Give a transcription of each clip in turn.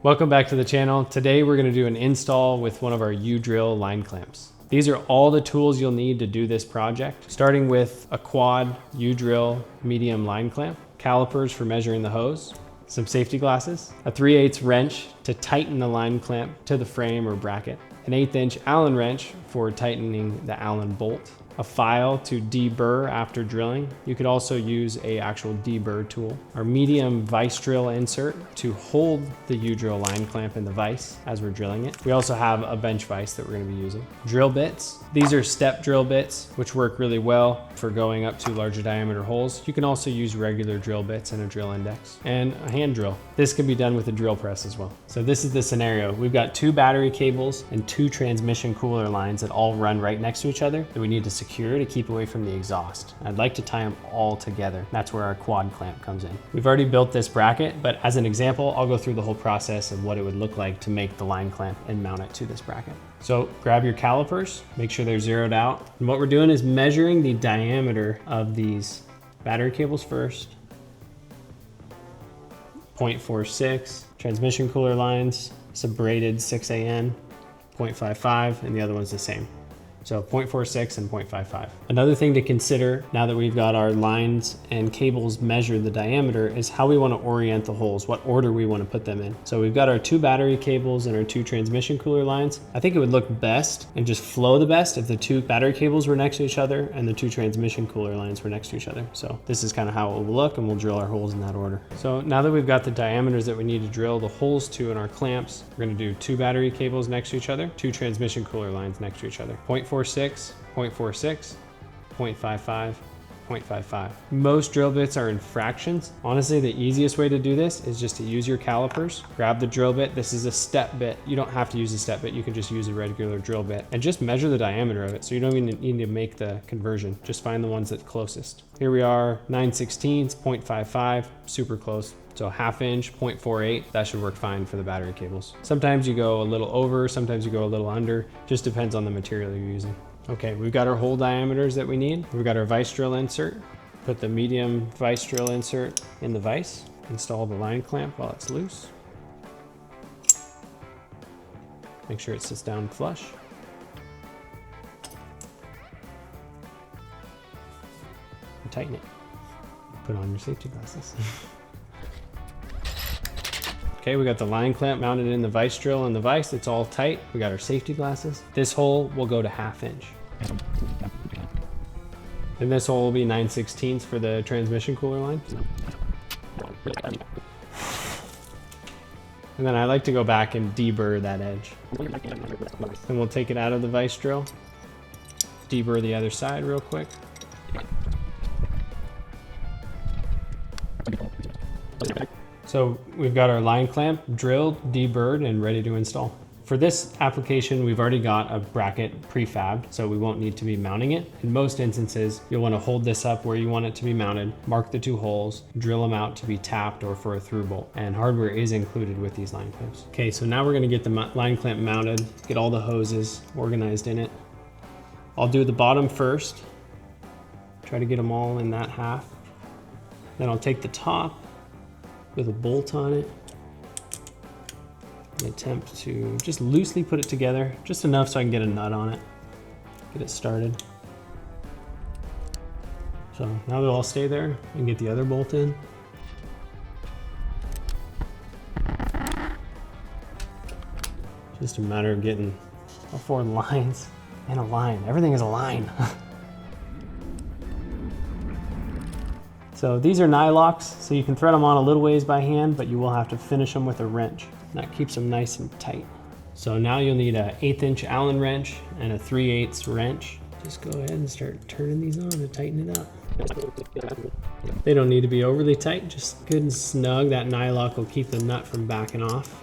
Welcome back to the channel. Today we're going to do an install with one of our U-drill line clamps. These are all the tools you'll need to do this project, starting with a quad U-drill medium line clamp, calipers for measuring the hose, some safety glasses, a 3/8 wrench to tighten the line clamp to the frame or bracket, an 1/8" Allen wrench for tightening the Allen bolt, a file to deburr after drilling. You could also use a actual deburr tool. Our medium vise drill insert to hold the U-drill line clamp in the vise as we're drilling it. We also have a bench vise that we're going to be using. Drill bits. These are step drill bits, which work really well for going up to larger diameter holes. You can also use regular drill bits and a drill index, and a hand drill. This can be done with a drill press as well. So this is the scenario. We've got 2 battery cables and 2 transmission cooler lines that all run right next to each other that we need to secure to keep away from the exhaust. I'd like to tie them all together. That's where our quad clamp comes in. We've already built this bracket, but as an example, I'll go through the whole process of what it would look like to make the line clamp and mount it to this bracket. So grab your calipers, make sure they're zeroed out. And what we're doing is measuring the diameter of these battery cables first. 0.46, transmission cooler lines, it's a braided 6AN, 0.55, and the other one's the same. So 0.46 and 0.55. Another thing to consider now that we've got our lines and cables measured the diameter is how we want to orient the holes, what order we want to put them in. So we've got our 2 battery cables and our 2 transmission cooler lines. I think it would look best and just flow the best if the 2 battery cables were next to each other and the 2 transmission cooler lines were next to each other. So this is kind of how it will look, and we'll drill our holes in that order. So now that we've got the diameters that we need to drill the holes to in our clamps, we're going to do 2 battery cables next to each other, 2 transmission cooler lines next to each other. 0.46, 0.46, 0.55, 0.55. Most drill bits are in fractions. Honestly, the easiest way to do this is just to use your calipers. Grab the drill bit. This is a step bit. You don't have to use a step bit. You can just use a regular drill bit and just measure the diameter of it. So you don't even need to make the conversion. Just find the ones that's closest. Here we are, 9/16, 0.55, super close. So 1/2 inch, 0.48, that should work fine for the battery cables. Sometimes you go a little over, sometimes you go a little under, just depends on the material you're using. Okay, we've got our hole diameters that we need. We've got our vise drill insert. Put the medium vise drill insert in the vise. Install the line clamp while it's loose. Make sure it sits down flush. And tighten it. Put on your safety glasses. Okay, we got the line clamp mounted in the vise drill and the vise. It's all tight. We got our safety glasses. This hole will go to 1/2 inch. And this hole will be 9/16 for the transmission cooler line. And then I like to go back and deburr that edge. And we'll take it out of the vise drill. Deburr the other side real quick. So we've got our line clamp drilled, deburred, and ready to install. For this application, we've already got a bracket prefabbed, so we won't need to be mounting it. In most instances, you'll want to hold this up where you want it to be mounted, mark the 2 holes, drill them out to be tapped or for a through bolt, and hardware is included with these line clamps. Okay, so now we're going to get the line clamp mounted, get all the hoses organized in it. I'll do the bottom first, try to get them all in that half. Then I'll take the top with a bolt on it and attempt to just loosely put it together, just enough so I can get a nut on it, get it started. So now they'll all stay there and get the other bolt in. Just a matter of getting all 4 lines in a line. Everything is a line. So these are nylocks, so you can thread them on a little ways by hand, but you will have to finish them with a wrench. That keeps them nice and tight. So now you'll need a 1/8 inch Allen wrench and a 3/8 wrench. Just go ahead and start turning these on to tighten it up. They don't need to be overly tight, just good and snug. That nylock will keep the nut from backing off.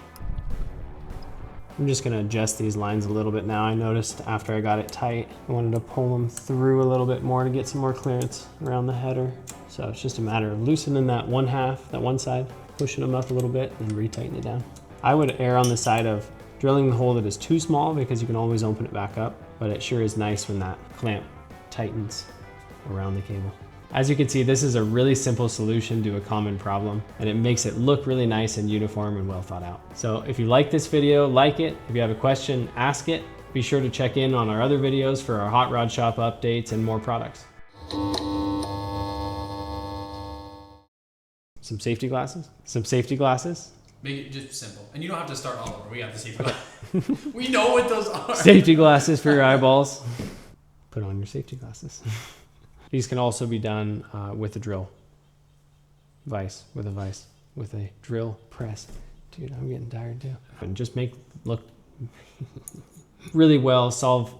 I'm just gonna adjust these lines a little bit now. I noticed after I got it tight, I wanted to pull them through a little bit more to get some more clearance around the header. So it's just a matter of loosening that one side, pushing them up a little bit, and retighten it down. I would err on the side of drilling the hole that is too small because you can always open it back up, but it sure is nice when that clamp tightens around the cable. As you can see, this is a really simple solution to a common problem, and it makes it look really nice and uniform and well thought out. So if you like this video, like it. If you have a question, ask it. Be sure to check in on our other videos for our hot rod shop updates and more products. Some safety glasses? Some safety glasses? Make it just simple. And you don't have to start all over. We have the safety glasses. We know what those are. Safety glasses for your eyeballs. Put on your safety glasses. These can also be done with a drill. Vise, with a drill press. Dude, I'm getting tired too. And just make look really well, solve